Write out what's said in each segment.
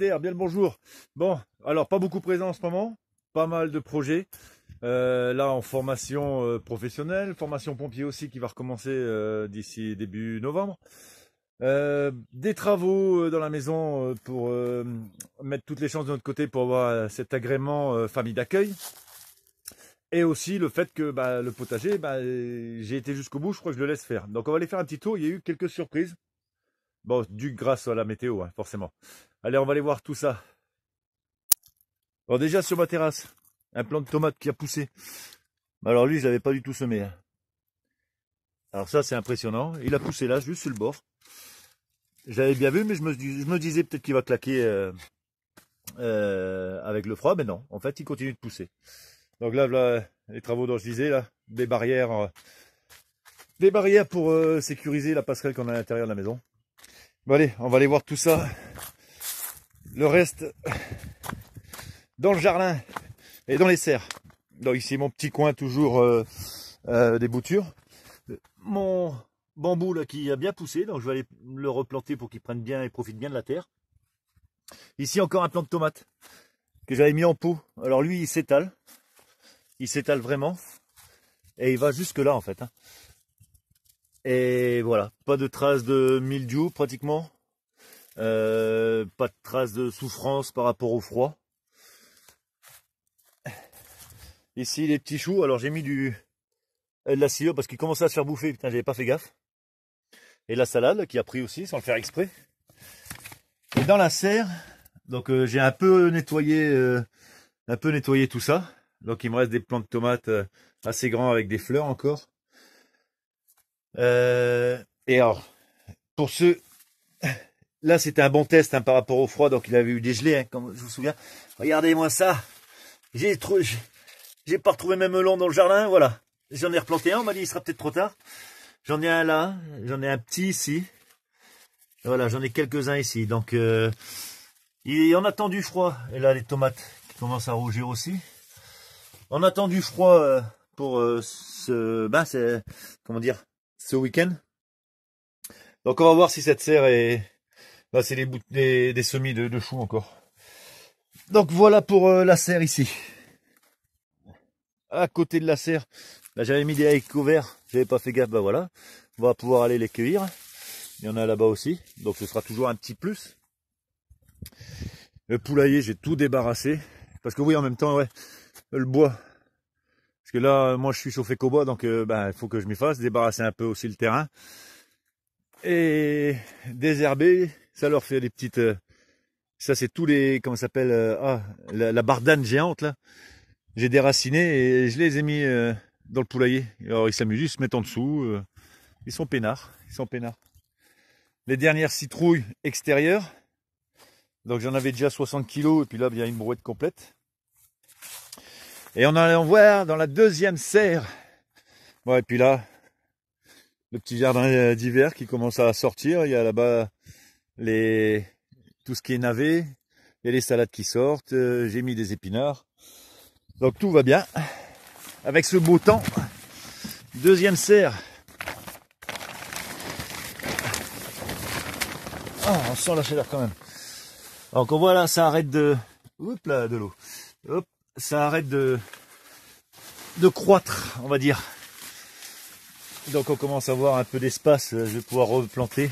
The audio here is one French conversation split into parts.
Super, bien le bonjour. Bon, alors pas beaucoup présent en ce moment, pas mal de projets. Là en formation professionnelle, formation pompier aussi qui va recommencer d'ici début novembre. Des travaux dans la maison pour mettre toutes les chances de notre côté pour avoir cet agrément famille d'accueil. Et aussi le fait que le potager, j'ai été jusqu'au bout, je crois que je le laisse faire. Donc on va aller faire un petit tour, il y a eu quelques surprises. Bon, dû grâce à la météo, hein, forcément. Allez, on va aller voir tout ça. Bon, déjà sur ma terrasse, un plant de tomate qui a poussé. Alors lui, je l'avais pas du tout semé, hein. Alors ça, c'est impressionnant. Il a poussé là, juste sur le bord. J'avais bien vu, mais je me disais peut-être qu'il va claquer avec le froid, mais non. En fait, il continue de pousser. Donc là, les travaux dont je disais, là, des barrières pour sécuriser la passerelle qu'on a à l'intérieur de la maison. Bon allez, on va aller voir tout ça. Le reste dans le jardin et dans les serres. Donc ici mon petit coin toujours des boutures. Mon bambou là qui a bien poussé, donc je vais aller le replanter pour qu'il prenne bien et profite bien de la terre. Ici encore un plant de tomate que j'avais mis en pot. Alors lui il s'étale vraiment et il va jusque là en fait, hein. Et voilà, pas de traces de mildiou pratiquement, pas de traces de souffrance par rapport au froid. Ici les petits choux, alors j'ai mis de la sciure parce qu'il commençait à se faire bouffer, putain j'avais pas fait gaffe. Et la salade qui a pris aussi sans le faire exprès. Et dans la serre, donc j'ai un peu nettoyé tout ça. Donc il me reste des plants de tomates assez grands avec des fleurs encore. Et alors, pour ceux... Là, c'était un bon test hein, par rapport au froid, donc il avait eu des gelées, hein, comme je vous souviens. Regardez-moi ça. J'ai pas retrouvé mes melons dans le jardin, voilà. J'en ai replanté un, on m'a dit il sera peut-être trop tard. J'en ai un là, j'en ai un petit ici. Voilà, j'en ai quelques-uns ici. Donc, on attend du froid. Et là, les tomates qui commencent à rougir aussi. On attend du froid pour ce week-end. Donc on va voir si cette serre est... c'est des semis de choux encore. Donc voilà pour la serre ici. À côté de la serre, j'avais mis des haricots verts, j'avais pas fait gaffe, voilà. On va pouvoir aller les cueillir. Il y en a là-bas aussi, donc ce sera toujours un petit plus. Le poulailler, j'ai tout débarrassé. Parce que oui, en même temps, ouais, le bois. Parce que là, moi je suis chauffé qu'au bois, donc il faut que je m'y fasse, débarrasser un peu aussi le terrain. Et désherber, ça leur fait des petites... ça c'est tous les... comment ça s'appelle la bardane géante là. J'ai déraciné et je les ai mis dans le poulailler. Alors ils s'amusent, ils se mettent en dessous. Ils sont peinards, Les dernières citrouilles extérieures. Donc j'en avais déjà 60 kg et puis là il y a une brouette complète. Et on allait en voir dans la deuxième serre. Bon et puis là, le petit jardin d'hiver qui commence à sortir. Il y a là-bas tout ce qui est navet. Il y a les salades qui sortent. J'ai mis des épinards. Donc tout va bien. Avec ce beau temps. Deuxième serre. Oh, on sent la chaleur quand même. Donc on voit là, ça arrête de... Oups là, de l'eau. Hop, ça arrête de croître, on va dire. Donc on commence à avoir un peu d'espace, je vais pouvoir replanter.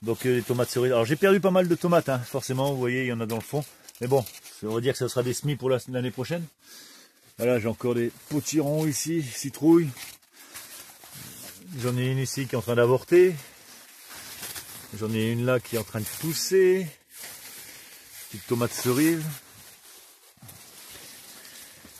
Donc les tomates cerises. Alors j'ai perdu pas mal de tomates, hein, forcément, vous voyez, il y en a dans le fond. Mais bon, on va dire que ça sera des semis pour l'année prochaine. Voilà, j'ai encore des potirons ici, citrouilles. J'en ai une ici qui est en train d'avorter. J'en ai une là qui est en train de pousser. Petite tomate cerise.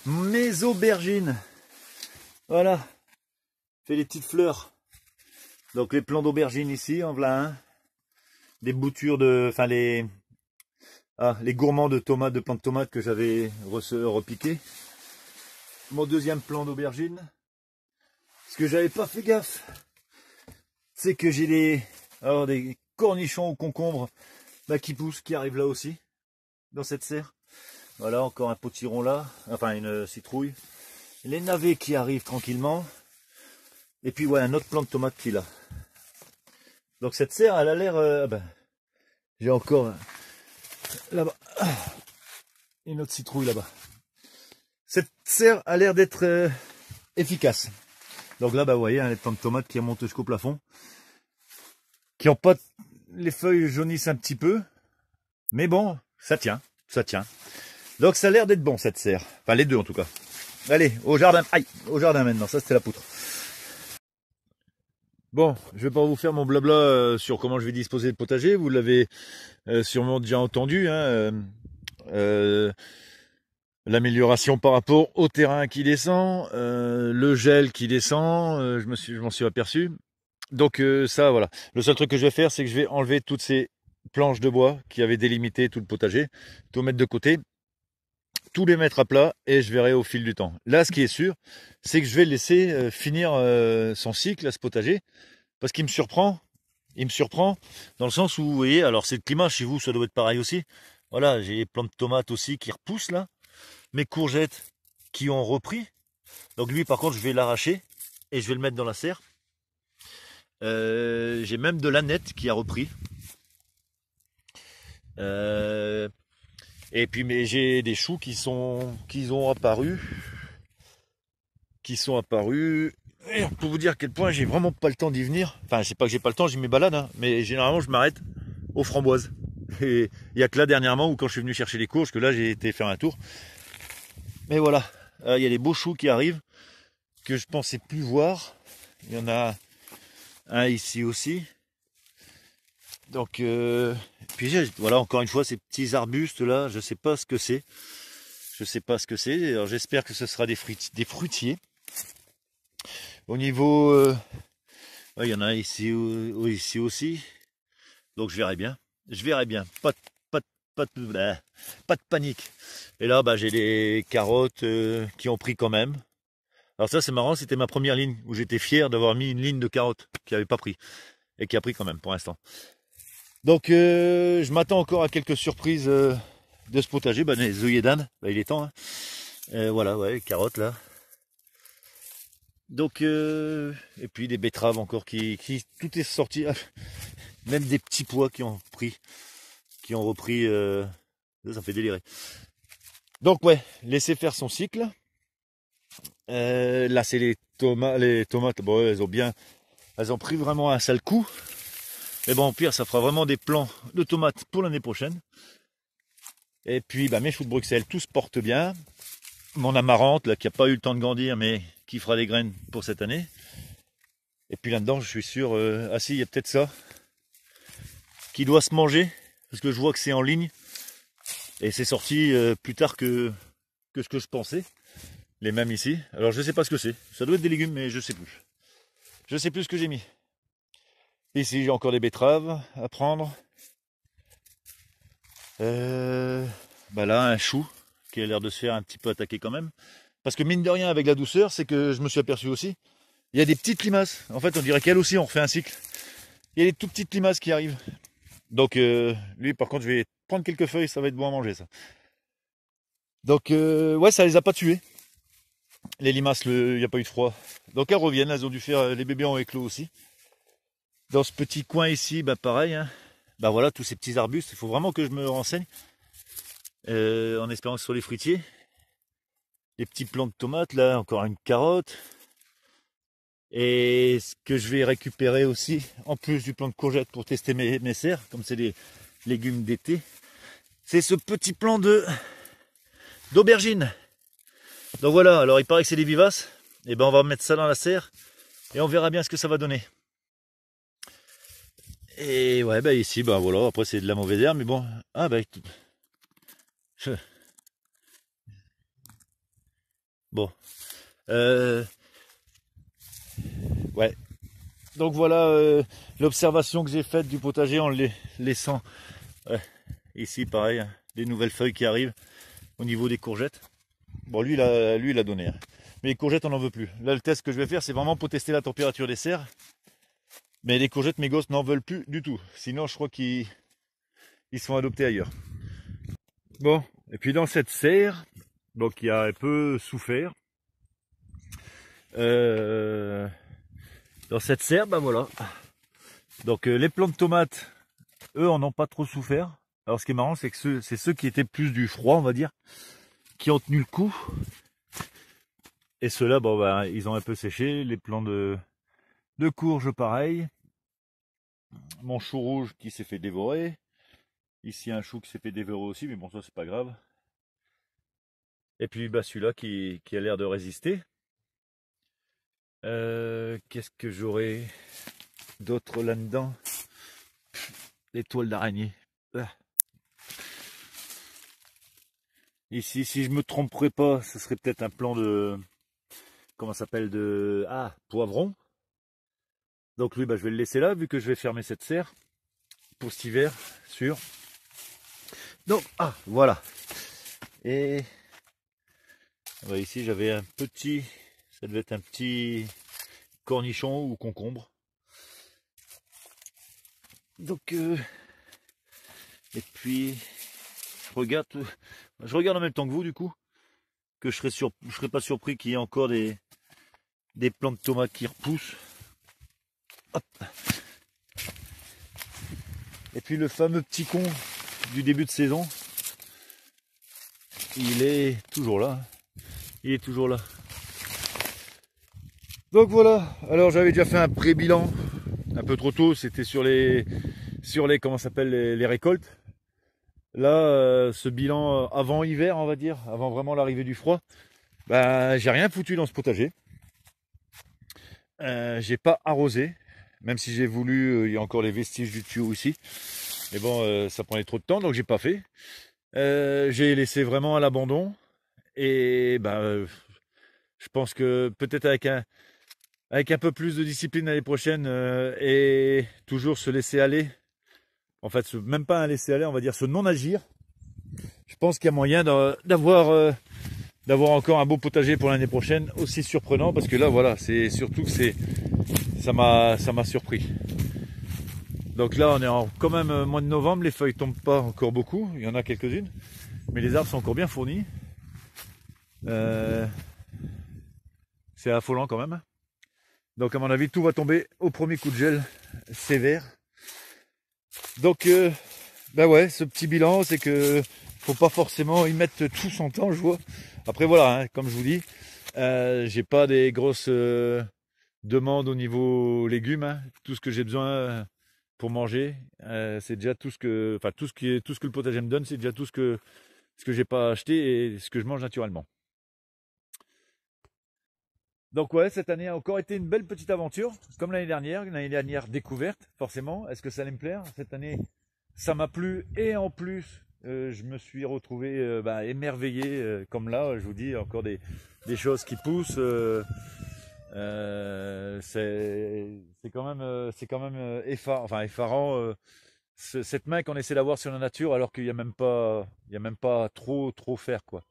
Mes aubergines. Voilà. Fait les petites fleurs. Donc les plants d'aubergines ici, en voilà un. Des boutures de... Enfin les gourmands de tomates, de plants de tomates que j'avais repiqué. Mon deuxième plant d'aubergine. Ce que j'avais pas fait gaffe, c'est que j'ai des cornichons aux concombres qui poussent, qui arrivent là aussi, dans cette serre. Voilà, encore un potiron là, enfin une citrouille. Les navets qui arrivent tranquillement. Et puis ouais, un autre plant de tomate qui est là. Donc cette serre, elle a l'air... j'ai encore là-bas. Et notre citrouille là-bas. Cette serre a l'air d'être efficace. Donc là, bah, vous voyez, hein, les plantes de tomates qui remontent jusqu'au plafond. Qui ont pas... Les feuilles jaunissent un petit peu. Mais bon, ça tient. Ça tient. Donc ça a l'air d'être bon cette serre. Enfin les deux en tout cas. Allez, au jardin. Aïe, au jardin maintenant. Ça c'était la poutre. Bon, je vais pas vous faire mon blabla sur comment je vais disposer le potager. Vous l'avez sûrement déjà entendu. Hein, l'amélioration par rapport au terrain qui descend, le gel qui descend, je m'en suis aperçu. Donc ça, voilà. Le seul truc que je vais faire, c'est que je vais enlever toutes ces planches de bois qui avaient délimité tout le potager, tout mettre de côté, tout les mettre à plat et je verrai au fil du temps. Là, ce qui est sûr, c'est que je vais le laisser finir son cycle à ce potager, parce qu'il me surprend. Il me surprend dans le sens où, vous voyez, alors c'est le climat, chez vous, ça doit être pareil aussi. Voilà, j'ai les plants de tomates aussi qui repoussent là. Mes courgettes qui ont repris. Donc lui, par contre, je vais l'arracher et je vais le mettre dans la serre. J'ai même de l'aneth qui a repris. Et puis mais j'ai des choux qui ont apparu. Et pour vous dire à quel point j'ai vraiment pas le temps d'y venir. Enfin, c'est pas que j'ai pas le temps, j'y mets balade, hein, mais généralement je m'arrête aux framboises. Et il n'y a que là dernièrement où quand je suis venu chercher les courges, que là j'ai été faire un tour. Mais voilà, il y a des beaux choux qui arrivent que je pensais plus voir. Il y en a un ici aussi. Donc puis voilà, encore une fois ces petits arbustes là, je sais pas ce que c'est. Je sais pas ce que c'est. Alors j'espère que ce sera des fruitiers. Au niveau il y en a un ici, ici aussi. Donc je verrai bien. Je verrai bien. Pas de panique. Et là, bah, j'ai les carottes qui ont pris quand même. Alors ça, c'est marrant, c'était ma première ligne où j'étais fier d'avoir mis une ligne de carottes qui n'avait pas pris. Et qui a pris quand même pour l'instant. Donc je m'attends encore à quelques surprises de ce potager. Bah, les œillets d'âne, bah, il est temps. Hein. Voilà, ouais, les carottes là. Donc, et puis des betteraves encore qui tout est sorti. Même des petits pois qui ont repris. Ça fait délirer. Donc ouais, laissez faire son cycle. Là c'est les tomates, bon elles ont pris vraiment un sale coup. Mais bon, au pire, ça fera vraiment des plants de tomates pour l'année prochaine. Et puis bah, mes choux de Bruxelles, tout se porte bien. Mon amarante là qui n'a pas eu le temps de grandir, mais qui fera des graines pour cette année. Et puis là-dedans, je suis sûr, ah si, il y a peut-être ça qui doit se manger, parce que je vois que c'est en ligne. Et c'est sorti plus tard que ce que je pensais. Les mêmes ici. Alors je sais pas ce que c'est. Ça doit être des légumes, mais je sais plus. Je sais plus ce que j'ai mis. Ici j'ai encore des betteraves à prendre. Bah là un chou qui a l'air de se faire un petit peu attaquer quand même. Parce que mine de rien avec la douceur, c'est que je me suis aperçu aussi. Il y a des petites limaces. En fait on dirait qu'elle aussi on refait un cycle. Il y a des tout petites limaces qui arrivent. Donc lui par contre je vais prendre quelques feuilles, ça va être bon à manger ça. Donc ouais, ça les a pas tués. Les limaces, il n'y a pas eu de froid. Donc elles reviennent, elles ont dû faire, les bébés ont éclos aussi. Dans ce petit coin ici, bah pareil. Hein. Bah voilà, tous ces petits arbustes, il faut vraiment que je me renseigne. En espérant que ce soit les fruitiers. Les petits plants de tomates, là, encore une carotte. Et ce que je vais récupérer aussi, en plus du plant de courgettes pour tester mes serres, comme c'est des légumes d'été, c'est ce petit plant d'aubergine. Donc voilà, alors il paraît que c'est des vivaces. Et ben on va mettre ça dans la serre et on verra bien ce que ça va donner. Et ouais, bah ici, bah voilà, après c'est de la mauvaise herbe, mais bon. Ah bah bon. Ouais. Donc voilà l'observation que j'ai faite du potager en le laissant. Ouais. Ici pareil, hein, des nouvelles feuilles qui arrivent au niveau des courgettes. Bon lui il a donné. Hein. Mais les courgettes on n'en veut plus. Là le test que je vais faire c'est vraiment pour tester la température des serres. Mais les courgettes mes gosses n'en veulent plus du tout. Sinon je crois qu'ils sont adoptés ailleurs. Bon, et puis dans cette serre, donc il a un peu souffert. Dans cette serre, ben voilà. Donc les plants de tomates, eux, en ont pas trop souffert. Alors ce qui est marrant, c'est que c'est ceux qui étaient plus du froid, on va dire, qui ont tenu le coup. Et ceux-là, bon, bah, ils ont un peu séché. Les plants de courge, pareil. Mon chou rouge qui s'est fait dévorer. Ici, un chou qui s'est fait dévorer aussi, mais bon, ça, c'est pas grave. Et puis, bah, celui-là qui a l'air de résister. Qu'est-ce que j'aurais d'autre là-dedans? Les toiles d'araignée. Ah. Ici, si je me tromperais pas, ce serait peut-être un plant de... Comment ça s'appelle? De... Ah, poivron. Donc lui, bah, je vais le laisser là, vu que je vais fermer cette serre pour cet hiver, sûr. Donc, ah, voilà. Et bah, ici, j'avais un petit... Ça devait être un petit cornichon ou concombre. Donc, et puis, je regarde en même temps que vous, du coup, que je serais pas surpris qu'il y ait encore des plants de tomates qui repoussent. Hop. Et puis le fameux petit con du début de saison, il est toujours là. Il est toujours là. Donc voilà, alors j'avais déjà fait un pré-bilan un peu trop tôt, c'était sur les comment s'appelle les récoltes. Là, ce bilan avant hiver, on va dire, avant vraiment l'arrivée du froid, ben j'ai rien foutu dans ce potager. J'ai pas arrosé, même si j'ai voulu, il y a encore les vestiges du tuyau ici. Mais bon, ça prenait trop de temps, donc j'ai pas fait. J'ai laissé vraiment à l'abandon. Et ben, je pense que peut-être avec un peu plus de discipline l'année prochaine et toujours se laisser aller. En fait, même pas un laisser aller, on va dire se non-agir. Je pense qu'il y a moyen d'avoir encore un beau potager pour l'année prochaine, aussi surprenant, parce que là, voilà, c'est surtout que ça m'a surpris. Donc là, on est quand même mois de novembre, les feuilles tombent pas encore beaucoup, il y en a quelques-unes, mais les arbres sont encore bien fournis. C'est affolant quand même. Donc à mon avis, tout va tomber au premier coup de gel sévère. Donc, ben ouais, ce petit bilan, c'est que faut pas forcément y mettre tout son temps, je vois. Après voilà, hein, comme je vous dis, j'ai pas des grosses demandes au niveau légumes. Hein. Tout ce que j'ai besoin pour manger, c'est déjà tout ce que, enfin tout ce que le potager me donne, c'est déjà tout ce que j'ai pas acheté et ce que je mange naturellement. Donc ouais, cette année a encore été une belle petite aventure, comme l'année dernière découverte, forcément. Est-ce que ça allait me plaire? Cette année, ça m'a plu et en plus, je me suis retrouvé émerveillé, comme là, je vous dis, encore des choses qui poussent. C'est quand même effarant cette main qu'on essaie d'avoir sur la nature alors qu'il n'y a même pas trop faire quoi.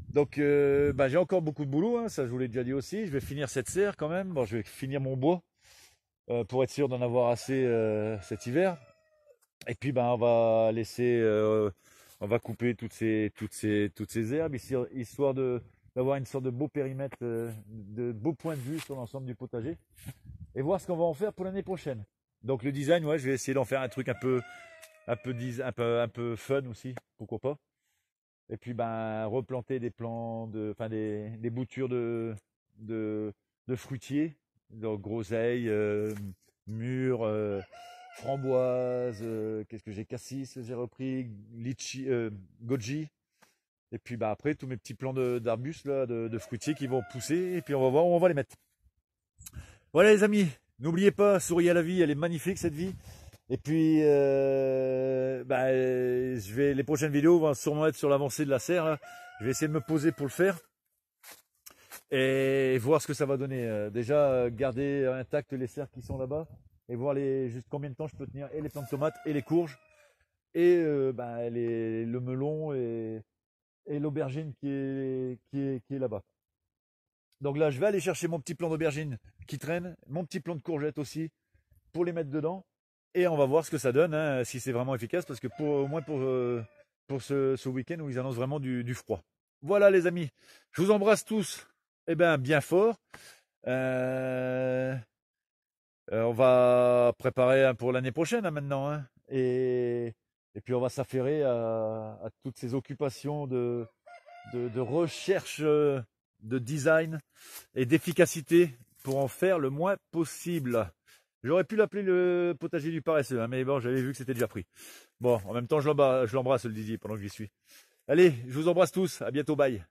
Donc j'ai encore beaucoup de boulot, hein, ça je vous l'ai déjà dit aussi. Je vais finir cette serre quand même. Bon, je vais finir mon bois pour être sûr d'en avoir assez cet hiver. Et puis on va couper toutes ces herbes histoire d'avoir une sorte de beau périmètre, de beau point de vue sur l'ensemble du potager et voir ce qu'on va en faire pour l'année prochaine. Donc le design, ouais, je vais essayer d'en faire un truc un peu fun aussi, pourquoi pas. Et puis replanter des plants des boutures de fruitiers, donc groseilles, mûres, framboises, qu'est-ce que j'ai, cassis, j'ai repris, litchi, goji. Et puis après tous mes petits plants d'arbustes là, de fruitiers qui vont pousser, et puis on va voir où on va les mettre. Voilà les amis, n'oubliez pas, souriez à la vie, elle est magnifique cette vie. Et puis, les prochaines vidéos vont sûrement être sur l'avancée de la serre. Là. Je vais essayer de me poser pour le faire et voir ce que ça va donner. Déjà, garder intact les serres qui sont là-bas et voir juste combien de temps je peux tenir et les plants de tomates et les courges et le melon et l'aubergine qui est là-bas. Donc là, je vais aller chercher mon petit plant d'aubergine qui traîne, mon petit plant de courgette aussi pour les mettre dedans. Et on va voir ce que ça donne, hein, si c'est vraiment efficace, parce que au moins pour ce week-end où ils annoncent vraiment du froid. Voilà les amis, je vous embrasse tous bien fort. On va préparer pour l'année prochaine hein, maintenant. Hein, et puis on va s'affairer à toutes ces occupations de recherche, de design et d'efficacité pour en faire le moins possible. J'aurais pu l'appeler le potager du paresseux, hein, mais bon, j'avais vu que c'était déjà pris. Bon, en même temps, je l'embrasse le Didier pendant que j'y suis. Allez, je vous embrasse tous, à bientôt, bye.